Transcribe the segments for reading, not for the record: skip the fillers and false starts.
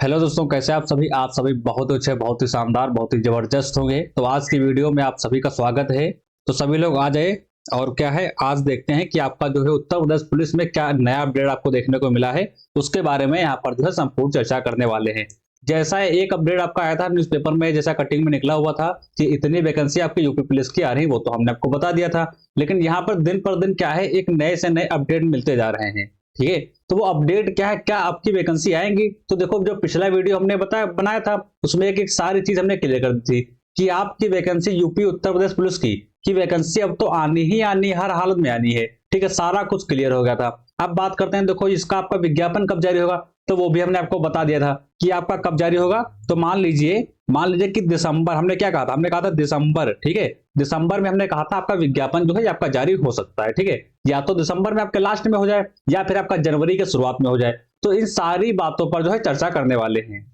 Hello दोस्तों, कैसे आप सभी बहुत अच्छे, बहुत ही शानदार, बहुत ही जबरदस्त होंगे। तो आज की वीडियो में आप सभी का स्वागत है। तो सभी लोग आ जाए। और क्या है, आज देखते हैं कि आपका जो है उत्तर प्रदेश पुलिस में क्या नया अपडेट आपको देखने को मिला है। उसके बारे में यहाँ पर जो है संपूर्ण चर्चा करने वाले हैं। जैसा एक अपडेट आपका आया था न्यूज़पेपर में, जैसा कटिंग में निकला हुआ था कि इतनी वैकेंसी आपकी यूपी पुलिस की आ रही, वो तो हमने आपको बता दिया था। लेकिन यहाँ पर दिन पर दिन क्या है, एक नए से नए अपडेट मिलते जा रहे हैं। ठीक है। तो वो अपडेट क्या है, क्या आपकी वैकेंसी आएंगी। तो देखो, जो पिछला वीडियो हमने बनाया था, उसमें एक एक सारी चीज हमने क्लियर कर दी थी कि आपकी vacancy UP Uttar Pradesh police की वैकेंसी अब तो आनी ही आनी, हर हालत में आनी है। ठीक है, सारा कुछ क्लियर हो गया था। अब बात करते हैं, देखो इसका आपका विज्ञापन कब जारी होगा। तो वो भी हमने आपको बता दिया था कि आपका कब जारी होगा। तो मान लीजिए कि दिसंबर, हमने क्या कहा था, हमने कहा था दिसंबर। ठीक है, दिसंबर में हमने कहा था आपका विज्ञापन जो है आपका जारी हो सकता है। ठीक है, या तो दिसंबर में आपके लास्ट में हो जाए या फिर आपका जनवरी के शुरुआत में हो जाए। तो इन सारी बातों पर जो है चर्चा करने वाले हैं।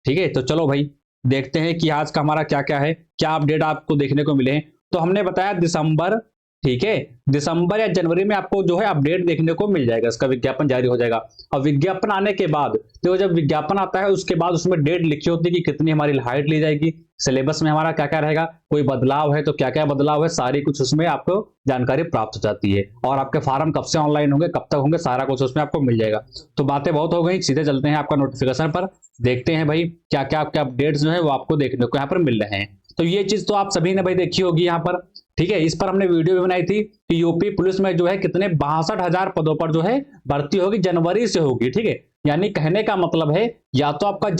ठीक है, तो चलो भाई देखते हैं कि आज का हमारा क्या क्या है, क्या अपडेट आपको देखने को मिले हैं। तो हमने बताया दिसंबर। ठीक है, दिसंबर या जनवरी में आपको जो है अपडेट देखने को मिल जाएगा, इसका विज्ञापन जारी हो जाएगा। और विज्ञापन आने के बाद, तो जब विज्ञापन आता है उसके बाद उसमें डेट लिखी होती है कि कितनी हमारी हाइट ली जाएगी, सिलेबस में हमारा क्या क्या रहेगा, कोई बदलाव है तो क्या क्या बदलाव है, सारी कुछ उसमें आपको जानकारी प्राप्त हो जाती है। और आपके फार्म कब से ऑनलाइन होंगे, कब तक होंगे, सारा कुछ उसमें आपको मिल जाएगा। तो बातें बहुत हो गई, सीधे चलते हैं आपका नोटिफिकेशन पर। देखते हैं भाई क्या क्या आपके अपडेट्स जो है वो आपको देखने को यहाँ पर मिल रहे हैं। तो ये चीज तो आप सभी ने भाई देखी होगी यहाँ पर। ठीक है, इस पर हमने वीडियो भी बनाई थी कि यूपी पुलिस में जो है कितने 62,000 पदों पर जो है भर्ती होगी, जनवरी से होगी। ठीक है, यानी कहने का मतलब है या तो आपका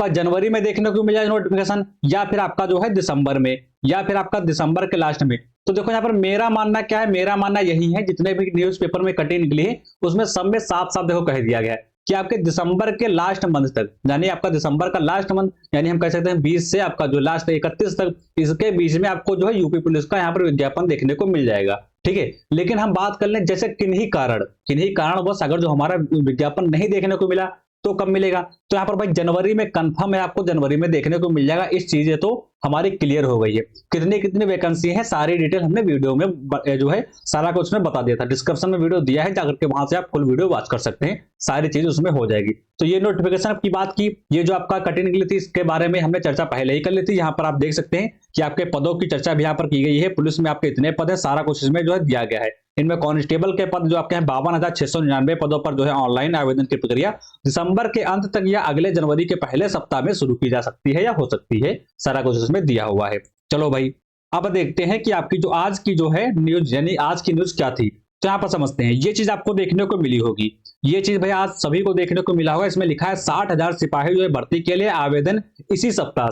जनवरी में देखने को मिल जाए नोटिफिकेशन, या फिर आपका जो है दिसंबर में, या फिर आपका दिसंबर के लास्ट में। तो देखो यहाँ पर मेरा मानना क्या है, मेरा मानना यही है, जितने भी न्यूज़पेपर में कटिंग निकली है उसमें सब में साफ साफ देखो कह दिया गया है कि आपके दिसंबर के लास्ट मंथ तक, यानी आपका दिसंबर का लास्ट मंथ, यानी हम कह सकते हैं 20 से आपका जो लास्ट 31 तक, इसके बीच में आपको जो है यूपी पुलिस का यहाँ पर विज्ञापन देखने को मिल जाएगा। ठीक है, लेकिन हम बात कर लें जैसे किन्हीं कारणवश अगर जो हमारा विज्ञापन नहीं देखने को मिला तो कब मिलेगा। तो यहाँ पर भाई जनवरी में कंफर्म है, आपको जनवरी में देखने को मिल जाएगा। इस चीजें तो हमारी क्लियर हो गई है। कितनी कितनी वैकेंसी है, सारी डिटेल हमने वीडियो में जो है सारा कुछ उसमें बता दिया था। डिस्क्रिप्शन में वीडियो दिया है, जाकर के वहां से आप फुल वीडियो वॉच कर सकते हैं, सारी चीज उसमें हो जाएगी। तो ये नोटिफिकेशन की बात की, ये जो आपका कटिंग निकली थी इसके बारे में हमने चर्चा पहले ही कर ली थी। यहाँ पर आप देख सकते हैं कि आपके पदों की चर्चा भी यहाँ पर की गई है। पुलिस में आपके इतने पद है, सारा कुछ इसमें जो है दिया गया है। इनमें कांस्टेबल के पद जो आपके हैं 52,699 पदों पर जो है ऑनलाइन आवेदन की प्रक्रिया दिसंबर के अंत तक या अगले जनवरी के पहले सप्ताह में शुरू की जा सकती है या हो सकती है, सारा कुछ इसमें दिया हुआ है। चलो भाई अब देखते हैं कि आपकी जो आज की जो है न्यूज, यानी आज की न्यूज क्या थी। तो यहाँ पर समझते हैं, ये चीज आपको देखने को मिली होगी। ये चीज भाई आज सभी को देखने को मिला होगा। इसमें लिखा है 60,000 सिपाही जो है भर्ती के लिए आवेदन इसी सप्ताह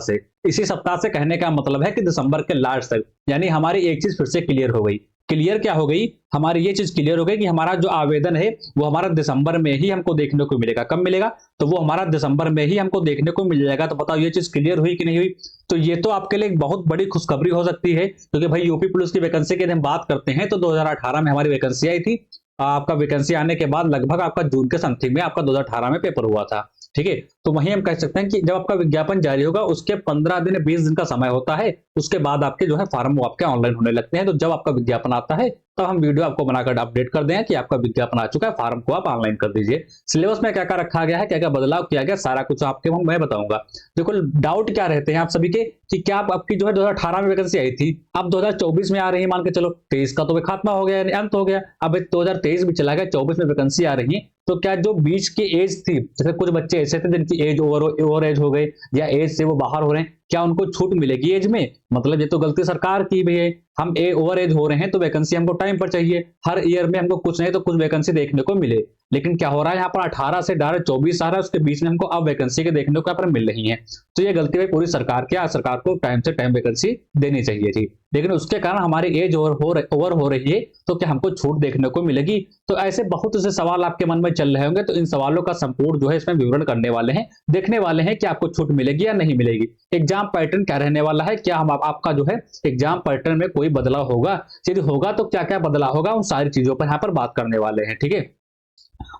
से कहने का मतलब है कि दिसंबर के लास्ट तक। यानी हमारी एक चीज फिर से क्लियर हो गई। क्लियर क्या हो गई हमारी, ये चीज क्लियर हो गई कि हमारा जो आवेदन है वो हमारा दिसंबर में ही हमको देखने को मिलेगा। कब मिलेगा, तो वो हमारा दिसंबर में ही हमको देखने को मिल जाएगा। तो बताओ ये चीज क्लियर हुई कि नहीं हुई। तो ये तो आपके लिए एक बहुत बड़ी खुशखबरी हो सकती है, क्योंकि भाई यूपी पुलिस की वैकेंसी की हम बात करते हैं तो 2018 में हमारी वैकेंसी आई थी। आपका वैकेंसी आने के बाद लगभग आपका जून के समथिंग में आपका 2018 में पेपर हुआ था। ठीक है, तो वहीं हम कह सकते हैं कि जब आपका विज्ञापन जारी होगा उसके 15 दिन 20 दिन का समय होता है, उसके बाद आपके जो है फॉर्म वो आपके ऑनलाइन होने लगते हैं। तो जब आपका विज्ञापन आता है तब हम वीडियो आपको बनाकर अपडेट कर दें कि आपका विज्ञापन आ चुका है, फॉर्म को आप ऑनलाइन कर दीजिए। सिलेबस में क्या क्या रखा गया है, क्या क्या बदलाव किया गया, सारा कुछ आपके मैं बताऊंगा। देखो डाउट क्या रहते हैं आप सभी के कि क्या आपकी जो है 2018 में वैकेंसी आई थी, अब 2024 में आ रही है, मान के चलो 23 का तो खात्मा हो गया, अंत हो गया, अब 2023 भी चला गया, 24 में वैकेंसी आ रही है। तो क्या जो बीच की एज थी, जैसे कुछ बच्चे ऐसे थे जिनकी एज ओवर एज हो गए या एज से वो बाहर हो रहे हैं, क्या उनको छूट मिलेगी एज में। मतलब ये तो गलती सरकार की भी है। हम ओवर एज हो रहे हैं तो वैकेंसी हमको टाइम पर चाहिए, हर ईयर में हमको कुछ नहीं तो कुछ वैकेंसी देखने को मिले। लेकिन क्या हो रहा है यहाँ पर 18 से डायरेक्ट 24 आ रहा है, उसके बीच में हमको अब वैकेंसी के देखने को यहाँ पर मिल रही है। तो ये गलती है पूरी सरकार की, सरकार को टाइम से टाइम वैकेंसी देनी चाहिए थी, लेकिन उसके कारण हमारी एज ओवर हो रही है, तो क्या हमको छूट देखने को मिलेगी। तो ऐसे बहुत से सवाल आपके मन में चल रहे होंगे, तो इन सवालों का संपूर्ण जो है इसमें विवरण करने वाले हैं, देखने वाले हैं कि आपको छूट मिलेगी या नहीं मिलेगी। एग्जाम पैटर्न क्या रहने वाला है, क्या हम आपका जो है एग्जाम पैटर्न में कोई बदलाव होगा, यदि होगा तो क्या क्या बदलाव होगा, उन सारी चीजों पर यहाँ पर बात करने वाले हैं। ठीक है,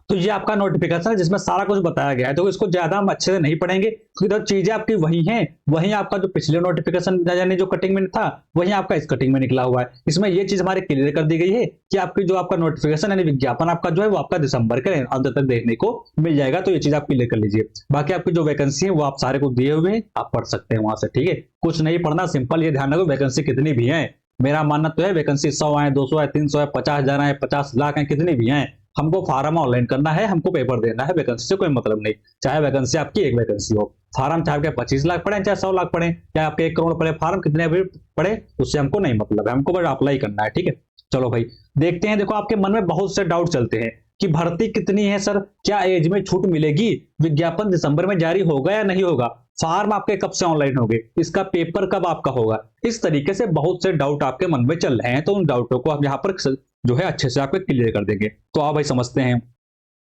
तो ये आपका नोटिफिकेशन है जिसमें सारा कुछ बताया गया है। तो इसको ज्यादा हम अच्छे से नहीं पढ़ेंगे क्योंकि इधर चीजें आपकी वही हैं, वही आपका जो पिछले नोटिफिकेशन यानी जो कटिंग में था वही आपका इस कटिंग में निकला हुआ है। इसमें ये चीज हमारे क्लियर कर दी गई है कि आपकी जो आपका नोटिफिकेशन यानी विज्ञापन आपका जो है वो आपका दिसंबर के अंत तक देखने को मिल जाएगा। तो ये चीज आप क्लियर कर लीजिए। बाकी आपकी जो वैकेंसी है वो आप सारे को दिए हुए हैं, आप पढ़ सकते हैं वहां से, ठीक है। कुछ नहीं पढ़ना, सिंपल ये ध्यान रखो वैकेंसी कितनी भी है, मेरा मानना तो है वैकेंसी 100 आए, 200 आए, 300 आए, 50,000 आए, 50 लाख आए, कितनी भी आए, हमको फार्म ऑनलाइन करना है, हमको पेपर देना है, वैकेंसी से कोई मतलब नहीं। चाहे वैकेंसी आपकी एक वैकेंसी हो, फार्म चाहे आपके 25 लाख पड़े चाहे 100 लाख पड़े, चाहे आपके 1 करोड़ पड़े, फार्म कितने भी पड़े उससे हमको नहीं मतलब है, हमको बस अप्लाई करना है, ठीक है। चलो भाई देखते हैं। देखो आपके मन में बहुत से डाउट चलते हैं कि भर्ती कितनी है सर, क्या एज में छूट मिलेगी, विज्ञापन दिसंबर में जारी होगा या नहीं होगा, फार्म आपके कब से ऑनलाइन होंगे, इसका पेपर कब आपका होगा, इस तरीके से बहुत से डाउट आपके मन में चल रहे हैं। तो उन डाउटों को आप यहाँ पर जो है अच्छे से आपको क्लियर कर देंगे। तो आप भाई समझते हैं।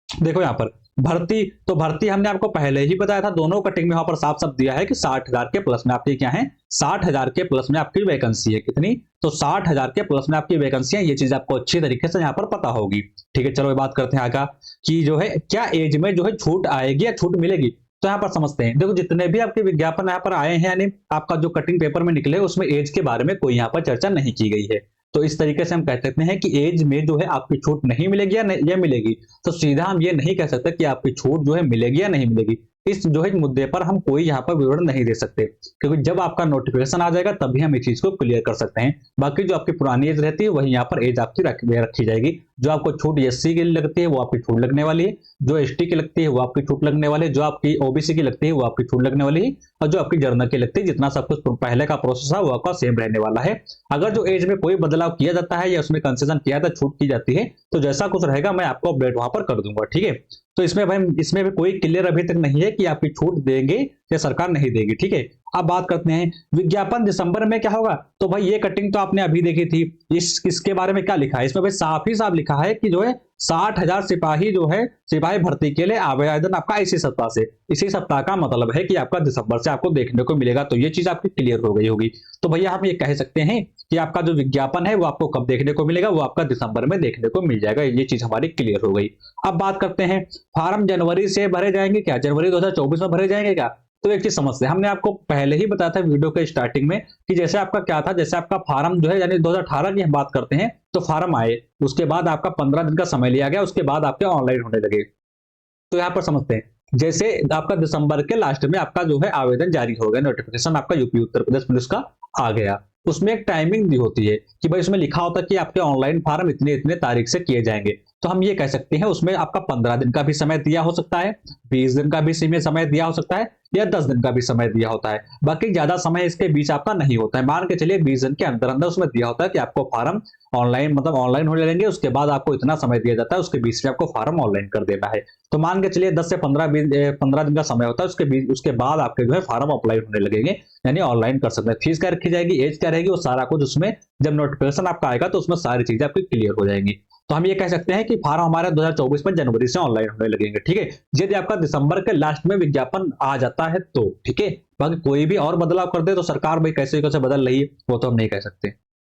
देखो यहाँ पर भर्ती, तो भर्ती हमने आपको पहले ही बताया था, दोनों कटिंग में यहाँ पर साफ साफ दिया है कि 60,000 के प्लस में आपकी क्या है, 60,000 के प्लस में आपकी वैकेंसी है। कितनी? तो 60,000 के प्लस में आपकी वैकेंसी है। ये चीज आपको अच्छी तरीके से यहाँ पर पता होगी, ठीक है। चलो बात करते हैं आगे कि जो है क्या एज में जो है छूट आएगी या छूट मिलेगी। तो यहाँ पर समझते हैं। देखो जितने भी आपके विज्ञापन यहाँ पर आए हैं यानी आपका जो कटिंग पेपर में निकले उसमें एज के बारे में कोई यहाँ पर चर्चा नहीं की गई है। तो इस तरीके से हम कह सकते हैं कि एज में जो है आपकी छूट नहीं मिलेगी या मिलेगी। तो सीधा हम ये नहीं कह सकते कि आपकी छूट जो है मिलेगी या नहीं मिलेगी। इस जो है मुद्दे पर हम कोई यहाँ पर विवरण नहीं दे सकते क्योंकि जब आपका नोटिफिकेशन आ जाएगा तभी हम इस चीज को क्लियर कर सकते हैं। बाकी जो आपकी पुरानी एज रहती है वही यहाँ पर एज आपकी रखी जाएगी। जो आपको छूट एससी की लगती है वो आपकी छूट लगने वाली है, जो एसटी की लगती है वो आपकी छूट लगने वाली है, जो आपकी ओबीसी की लगती है वो आपकी छूट लगने वाली है, और जो आपकी जनरल की लगती है जितना सब कुछ पहले का प्रोसेस है वो आपका सेम रहने वाला है। अगर जो एज में कोई बदलाव किया जाता है या उसमें कंसेशन किया जाता है, छूट की जाती है, तो जैसा कुछ रहेगा मैं आपको अपडेट वहां पर कर दूंगा, ठीक है। तो इसमें भाई इसमें भी कोई क्लियर अभी तक नहीं है कि आपकी छूट देंगे या सरकार नहीं देगी, ठीक है। अब बात करते हैं विज्ञापन दिसंबर में क्या होगा। तो भाई ये कटिंग तो आपने अभी देखी थी, इसके बारे में क्या लिखा है, इसमें भाई साफ ही साफ लिखा है कि जो है 60,000 सिपाही जो है सिपाही भर्ती के लिए आवेदन आपका इसी सप्ताह से, इसी सप्ताह का मतलब है कि आपका दिसंबर से आपको देखने को मिलेगा। तो ये चीज आपकी क्लियर हो गई होगी। तो भैया हम ये कह सकते हैं कि आपका जो विज्ञापन है वो आपको कब देखने को मिलेगा, वो आपका दिसंबर में देखने को मिल जाएगा। ये चीज हमारी क्लियर हो गई। अब बात करते हैं फार्म जनवरी से भरे जाएंगे क्या, जनवरी 2024 में भरे जाएंगे क्या। तो एक चीज समझते हैं, हमने आपको पहले ही बताया था वीडियो के स्टार्टिंग में कि जैसे आपका क्या था, जैसे आपका फार्म जो है यानी 2018 की हम बात करते हैं तो फार्म आए, उसके बाद आपका 15 दिन का समय लिया गया, उसके बाद आपके ऑनलाइन होने लगे। तो यहाँ पर समझते हैं जैसे आपका दिसंबर के लास्ट में आपका जो है आवेदन जारी हो गया, नोटिफिकेशन आपका यूपी उत्तर प्रदेश पुलिस का आ गया, उसमें एक टाइमिंग दी होती है कि भाई उसमें लिखा होता है कि आपके ऑनलाइन फार्म इतने इतने तारीख से किए जाएंगे। तो हम ये कह सकते हैं उसमें आपका 15 दिन का भी समय दिया हो सकता है, 20 दिन का भी समय दिया हो सकता है, या 10 दिन का भी समय दिया होता है। बाकी ज्यादा समय इसके बीच आपका नहीं होता है। मान के चलिए 20 दिन के अंदर अंदर उसमें दिया होता है कि आपको फार्म ऑनलाइन मतलब ऑनलाइन होने लगेंगे, उसके बाद आपको इतना समय दिया जाता है, उसके बीच में आपको फार्म ऑनलाइन कर देना है। तो मान के चलिए 10 से 15 दिन का समय होता है, उसके बाद आपके जो है फार्म अप्लाई होने लगेंगे यानी ऑनलाइन कर सकते हैं। फीस क्या रखी जाएगी, एज क्या रहेगी, वो सारा कुछ उसमें जब नोटिफिकेशन आपका आएगा तो उसमें सारी चीजें आपकी क्लियर हो जाएंगी। तो हम ये कह सकते हैं कि फार्म हमारे 2024 में जनवरी से ऑनलाइन होने लगेंगे, ठीक है। यदि आपका दिसंबर के लास्ट में विज्ञापन आ जाता है तो ठीक है, बाकी कोई भी और बदलाव कर दे तो सरकार भाई कैसे कैसे बदल रही है वो तो हम नहीं कह सकते।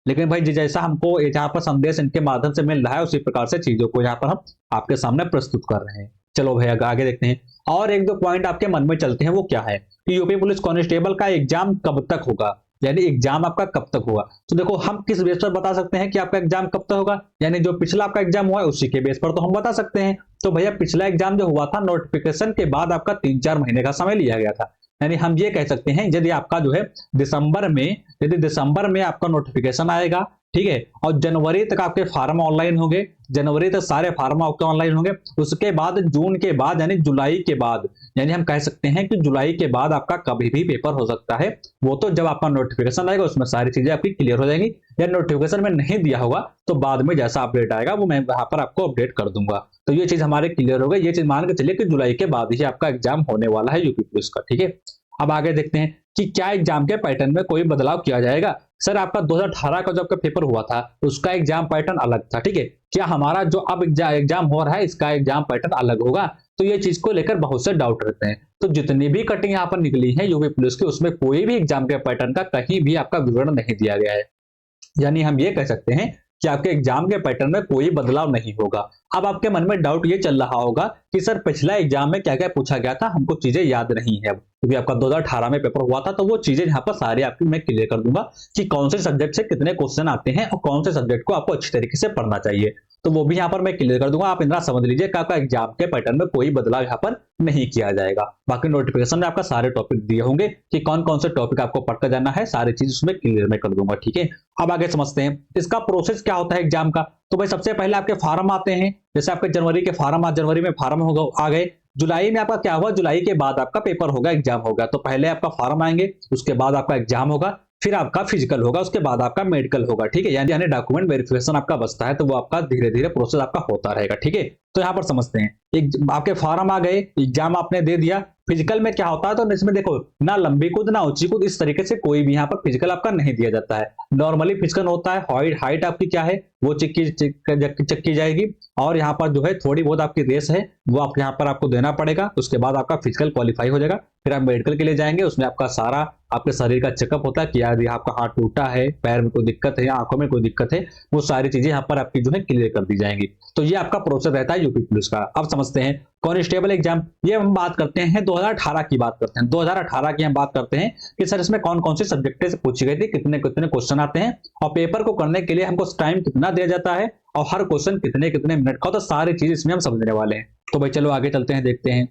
लेकिन भाई जैसा हमको यहाँ पर संदेश इनके माध्यम से मिल रहा है उसी प्रकार से चीजों को यहाँ पर हम आपके सामने प्रस्तुत कर रहे हैं। चलो भैया आगे देखते हैं। और एक दो पॉइंट आपके मन में चलते हैं, वो क्या है कि यूपी पुलिस कांस्टेबल का एग्जाम कब तक होगा, यानी एग्जाम आपका कब तक होगा। तो देखो हम किस बेस पर बता सकते हैं कि आपका एग्जाम कब तक होगा, यानी जो पिछला आपका एग्जाम हुआ है उसी के बेस पर तो हम बता सकते हैं। तो भैया पिछला एग्जाम जो हुआ था नोटिफिकेशन के बाद आपका 3-4 महीने का समय लिया गया था, यानी हम ये कह सकते हैं यदि आपका जो है दिसंबर में आपका नोटिफिकेशन आएगा, ठीक है, और जनवरी तक आपके फार्म ऑनलाइन होंगे, जनवरी तक सारे फार्म आपके ऑनलाइन होंगे, उसके बाद जून के बाद यानी जुलाई के बाद, यानी हम कह सकते हैं कि जुलाई के बाद आपका कभी भी पेपर हो सकता है। वो तो जब आपका नोटिफिकेशन आएगा उसमें सारी चीजें आपकी क्लियर हो जाएंगी, या नोटिफिकेशन में नहीं दिया होगा तो बाद में जैसा अपडेट आएगा वो मैं वहां पर आपको अपडेट कर दूंगा। तो ये चीज हमारे क्लियर हो गई। ये चीज मान के चलिए कि जुलाई के बाद ही आपका एग्जाम होने वाला है यूपी पुलिस का, ठीक है। अब आगे देखते हैं कि क्या एग्जाम के पैटर्न में कोई बदलाव किया जाएगा। सर आपका 2018 का जो आपका पेपर हुआ था उसका एग्जाम पैटर्न अलग था, ठीक है, क्या हमारा जो अब एग्जाम हो रहा है इसका एग्जाम पैटर्न अलग होगा। तो ये चीज को लेकर बहुत से डाउट रहते हैं। तो जितनी भी कटिंग यहाँ पर निकली है यूपी पुलिस की उसमें कोई भी एग्जाम के पैटर्न का कहीं भी आपका विवरण नहीं दिया गया है, यानी हम ये कह सकते हैं कि आपके एग्जाम के पैटर्न में कोई बदलाव नहीं होगा। अब आपके मन में डाउट ये चल रहा होगा कि सर पिछला एग्जाम में क्या क्या पूछा गया था, हमको चीजें याद नहीं है, क्योंकि आपका 2018 में पेपर हुआ था, तो वो चीजें यहाँ पर सारी आपकी मैं क्लियर कर दूंगा कि कौन से सब्जेक्ट से कितने क्वेश्चन आते हैं और कौन से सब्जेक्ट को आपको अच्छी तरीके से पढ़ना चाहिए। तो वो भी यहाँ पर मैं क्लियर कर दूंगा। आप इतना समझ लीजिए कि आपका एग्जाम के पैटर्न में कोई बदलाव यहाँ पर नहीं किया जाएगा। बाकी नोटिफिकेशन में आपका सारे टॉपिक दिए होंगे कि कौन कौन से टॉपिक आपको पढ़कर जाना है, सारी चीज उसमें क्लियर मैं कर दूंगा। ठीक है, अब आगे समझते हैं इसका प्रोसेस क्या होता है एग्जाम का। तो भाई सबसे पहले आपके फार्म आते हैं, जैसे आपके जनवरी के फार्म, आज जनवरी में फार्म होगा आ गए। जुलाई में आपका क्या हुआ, जुलाई के बाद आपका पेपर होगा, एग्जाम होगा। तो पहले आपका फार्म आएंगे, उसके बाद आपका एग्जाम होगा, फिर आपका फिजिकल होगा, उसके बाद आपका मेडिकल होगा। ठीक है, यानी डॉक्यूमेंट वेरिफिकेशन आपका बचता है, तो वो आपका धीरे धीरे प्रोसेस आपका होता रहेगा। ठीक है, तो यहाँ पर समझते हैं, एक आपके फार्म आ गए, एग्जाम आपने दे दिया। फिजिकल में क्या होता है, तो इसमें देखो ना लंबी कूद ना ऊंची कूद, इस तरीके से कोई भी यहाँ पर फिजिकल आपका नहीं दिया जाता है। नॉर्मली फिजिकल होता है, हाइट आपकी क्या है वो चेक की जाएगी, और यहाँ पर जो है थोड़ी बहुत आपकी रेस है वो आप यहाँ पर आपको देना पड़ेगा। उसके बाद आपका फिजिकल क्वालिफाई हो जाएगा, फिर आप मेडिकल के लिए जाएंगे, उसमें आपका सारा आपके शरीर का चेकअप होता है कि यार आपका हाथ टूटा है, पैर में कोई दिक्कत है या आंखों में कोई दिक्कत है, वो सारी चीजें यहाँ पर आपकी जो है क्लियर कर दी जाएंगी। तो ये आपका प्रोसेस रहता है यूपी पुलिस का। अब समझते हैं कॉन्स्टेबल एग्जाम, ये हम बात करते हैं 2018 की बात करते हैं। 2018 की हम बात करते हैं कि सर इसमें कौन कौन से सब्जेक्ट से पूछी गई थी, कितने कितने क्वेश्चन आते हैं, और पेपर को करने के लिए हमको टाइम कितना दिया जाता है, और हर क्वेश्चन कितने कितने मिनट का, तो सारी चीज इसमें हम समझने वाले हैं। तो भाई चलो आगे चलते हैं, देखते हैं।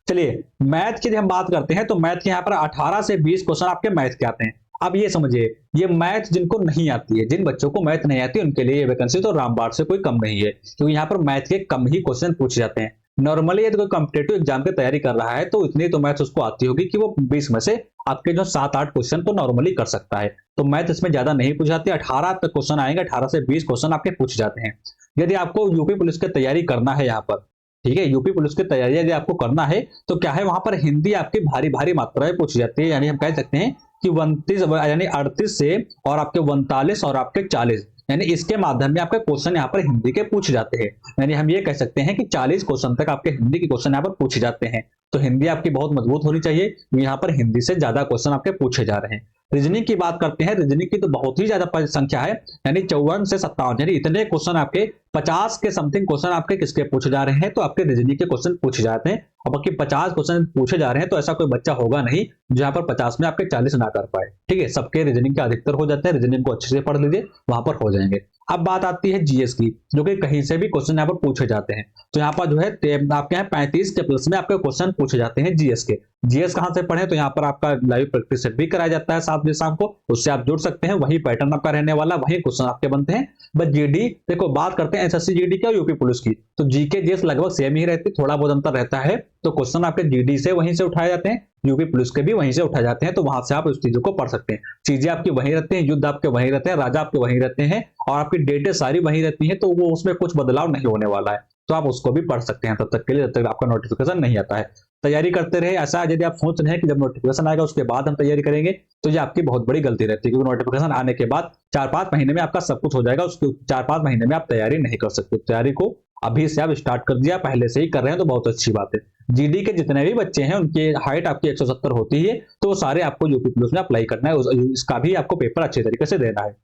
चलिए मैथ की हम बात करते हैं, तो मैथ के यहाँ पर 18 से 20 क्वेश्चन आपके मैथ के आते हैं। अब ये समझिए, ये मैथ जिनको नहीं आती है, जिन बच्चों को मैथ नहीं आती उनके लिए ये वैकेंसी तो रामबाण से कोई कम नहीं है, क्योंकि यहाँ पर मैथ के कम ही क्वेश्चन पूछे जाते हैं। नॉर्मली यदि कोई कॉम्पिटेटिव एग्जाम की तैयारी कर रहा है तो इतनी तो मैथ उसको आती होगी कि वो 20 में से आपके जो 7-8 क्वेश्चन तो नॉर्मली कर सकता है। तो मैथ इसमें ज्यादा नहीं पूछ जाती, 18 तक क्वेश्चन आएंगे, 18 से 20 क्वेश्चन आपके पूछ जाते हैं। यदि आपको यूपी पुलिस की तैयारी करना है यहाँ पर, ठीक है, यूपी पुलिस की तैयारी यदि आपको करना है तो क्या है, वहां पर हिंदी आपकी भारी भारी मात्रा में पूछी जाती है। यानी हम कह सकते हैं कि 29 यानी 38 से और आपके 39 और आपके 40, यानी इसके माध्यम में आपके क्वेश्चन यहाँ पर हिंदी के पूछे जाते हैं। यानी हम ये कह सकते हैं कि 40 क्वेश्चन तक आपके हिंदी के क्वेश्चन यहाँ पर पूछे जाते हैं। तो हिंदी आपकी बहुत मजबूत होनी चाहिए, यहाँ पर हिंदी से ज्यादा क्वेश्चन आपके पूछे जा रहे हैं। रीजनिंग की बात करते हैं, रीजनिंग की तो बहुत ही ज्यादा संख्या है, यानी 54 से 57, यानी इतने क्वेश्चन आपके 50 के समथिंग क्वेश्चन आपके किसके पूछे जा रहे हैं, तो आपके रीजनिंग के क्वेश्चन पूछे जाते हैं। और बाकी 50 क्वेश्चन पूछे जा रहे हैं, तो ऐसा कोई बच्चा होगा नहीं जहां पर 50 में आपके 40 ना कर पाए। ठीक है, सबके रीजनिंग के अधिकतर हो जाते हैं, रीजनिंग को अच्छे से पढ़ लीजिए, वहां पर हो जाएंगे। अब बात आती है जीएस की, जो कि कहीं से भी क्वेश्चन यहाँ पर पूछे जाते हैं। तो यहाँ पर जो है आपके यहाँ 35 के प्लस में आपके क्वेश्चन पूछे जाते हैं जीएस के। जीएस कहां से पढ़े, तो यहाँ पर आपका लाइव प्रैक्टिस सेट भी कराया जाता है 7 बजे शाम को, उससे आप जुड़ सकते हैं, वही पैटर्न आपका रहने वाला, वही क्वेश्चन आपके बनते हैं। बस जीडी देखो, बात करते हैं एसएससी जीडी की और यूपी पुलिस की, तो जीके जीएस लगभग सेम ही रहती है, थोड़ा बहुत अंतर रहता है। तो क्वेश्चन आपके जीडी से वहीं से उठाए जाते हैं, यूपी पुलिस के भी वहीं से उठाए जाते हैं, तो वहां से आप उस चीजों को पढ़ सकते हैं। चीजें आपकी वहीं रहती हैं, युद्ध आपके वहीं रहते हैं, राजा आपके वहीं रहते हैं, और आपकी डेटें सारी वहीं रहती हैं, तो वो उसमें कुछ बदलाव नहीं होने वाला है, तो आप उसको भी पढ़ सकते हैं तब तक के लिए, जब तक आपका नोटिफिकेशन नहीं आता है। तैयारी करते रहे, ऐसा यदि आप सोच रहे हैं कि जब नोटिफिकेशन आएगा उसके बाद हम तैयारी करेंगे, तो ये आपकी बहुत बड़ी गलती रहती है, क्योंकि नोटिफिकेशन आने के बाद 4-5 महीने में आपका सब कुछ हो जाएगा, उसके 4-5 महीने में आप तैयारी नहीं कर सकते। तैयारी को अभी से आप स्टार्ट कर दिया, पहले से ही कर रहे हैं तो बहुत अच्छी बात है। जीडी के जितने भी बच्चे हैं उनकी हाइट आपकी 170 होती है, तो वो सारे आपको यूपी पुलिस में अप्लाई करना है, इसका भी आपको पेपर अच्छे तरीके से देना है।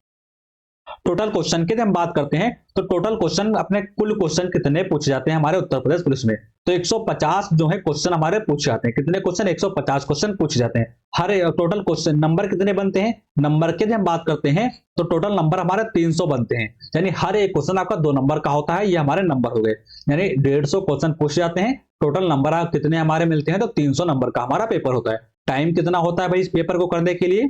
टोटल क्वेश्चन की हम बात करते हैं, तो टोटल क्वेश्चन अपने कुल क्वेश्चन कितने पूछे जाते हैं हमारे उत्तर प्रदेश पुलिस में, तो 150 जो है क्वेश्चन हमारे पूछे जाते हैं। कितने क्वेश्चन, 150 क्वेश्चन पूछे जाते हैं। हर टोटल क्वेश्चन नंबर कितने बनते हैं, नंबर के हम बात करते हैं तो टोटल नंबर हमारे 300 बनते हैं, यानी हर एक क्वेश्चन आपका 2 नंबर का होता है, ये हमारे नंबर हो गए, यानी 150 क्वेश्चन पूछे जाते हैं। टोटल नंबर कितने हमारे मिलते हैं, तो 300 नंबर का हमारा पेपर होता है। टाइम कितना होता है भाई इस पेपर को करने के लिए,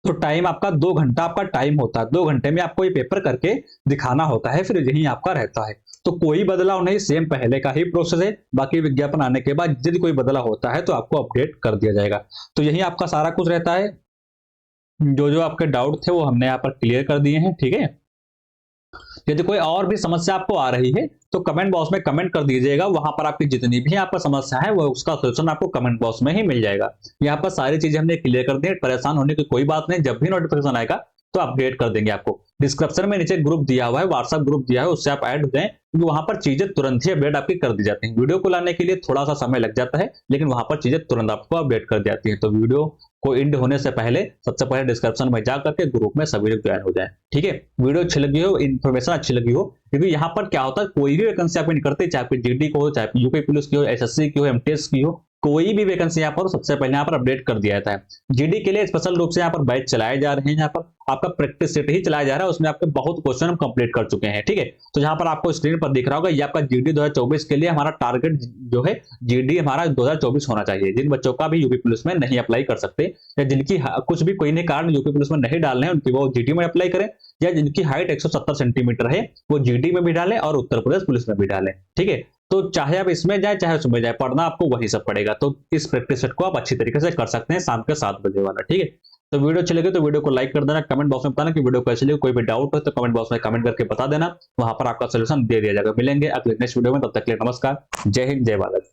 तो टाइम आपका 2 घंटा आपका टाइम होता है, 2 घंटे में आपको ये पेपर करके दिखाना होता है, फिर यही आपका रहता है। तो कोई बदलाव नहीं, सेम पहले का ही प्रोसेस है। बाकी विज्ञापन आने के बाद यदि कोई बदलाव होता है तो आपको अपडेट कर दिया जाएगा। तो यही आपका सारा कुछ रहता है, जो जो आपके डाउट थे वो हमने यहाँ पर क्लियर कर दिए हैं। ठीक है, यदि कोई और भी समस्या आपको आ रही है तो कमेंट बॉक्स में कमेंट कर दीजिएगा, वहां पर आपकी जितनी भी यहाँ पर समस्या है वो उसका सोल्यूशन आपको कमेंट बॉक्स में ही मिल जाएगा। यहाँ पर सारी चीजें हमने क्लियर कर दी है, परेशान होने की कोई बात नहीं, जब भी नोटिफिकेशन आएगा तो अपडेट कर देंगे आपको। डिस्क्रिप्शन में नीचे ग्रुप दिया हुआ है, व्हाट्सएप ग्रुप दिया है, उससे आप ऐड हो जाएं, क्योंकि वहां पर चीजें तुरंत ही अपडेट आपकी कर दी जाती हैं। वीडियो को लाने के लिए थोड़ा सा समय लग जाता है, लेकिन वहां पर चीजें तुरंत आपको अपडेट कर दी जाती है। तो वीडियो को एंड होने से पहले सबसे पहले डिस्क्रिप्शन में जाकर के ग्रुप में सभी लोग ज्वाइन हो जाएं। ठीक है, वीडियो अच्छी लगी हो, इन्फॉर्मेशन अच्छी लगी हो, क्योंकि यहाँ पर क्या होता है, कोई भी वैकेंसी आप निकलते, चाहे आपकी जीडी को हो, चाहे यूपी पुलिस की हो, एसएससी की हो, एमटीएस की हो, कोई भी वैकेंसी यहाँ पर सबसे पहले यहाँ पर अपडेट कर दिया जाता है। जीडी के लिए स्पेशल रूप से यहाँ पर बैच चलाए जा रहे हैं, यहाँ पर आपका प्रैक्टिस सेट ही चलाया जा रहा है, उसमें आपके बहुत क्वेश्चन हम कंप्लीट कर चुके हैं। ठीक है, तो यहाँ पर आपको स्क्रीन पर दिख रहा होगा, ये आपका जीडी 2024 के लिए हमारा टारगेट जो है, जीडी हमारा 2024 होना चाहिए। जिन बच्चों का भी यूपी पुलिस में नहीं अप्लाई कर सकते, या जिनकी कुछ भी कोई नहीं कारण यूपी पुलिस में नहीं डालने हैं, उनकी वो जीडी में अप्लाई करें, या जिनकी हाइट 170 सेंटीमीटर है वो जीडी में भी डालें और उत्तर प्रदेश पुलिस में भी डालें। ठीक है, तो चाहे आप इसमें जाए चाहे उसमें जाए, पढ़ना आपको वही सब पड़ेगा। तो इस प्रैक्टिस सेट को आप अच्छी तरीके से कर सकते हैं शाम के 7 बजे वाला। ठीक है, तो वीडियो अच्छी लगे तो वीडियो को लाइक कर देना, कमेंट बॉक्स में बताना कि वीडियो कैसी लगी। कोई भी डाउट हो तो कमेंट बॉक्स में कमेंट करके बता देना, वहां पर आपका सोल्यूशन दे दिया जाएगा। मिलेंगे अगले नेक्स्ट वीडियो में, तब तक के लिए नमस्कार, जय हिंद, जय भारत।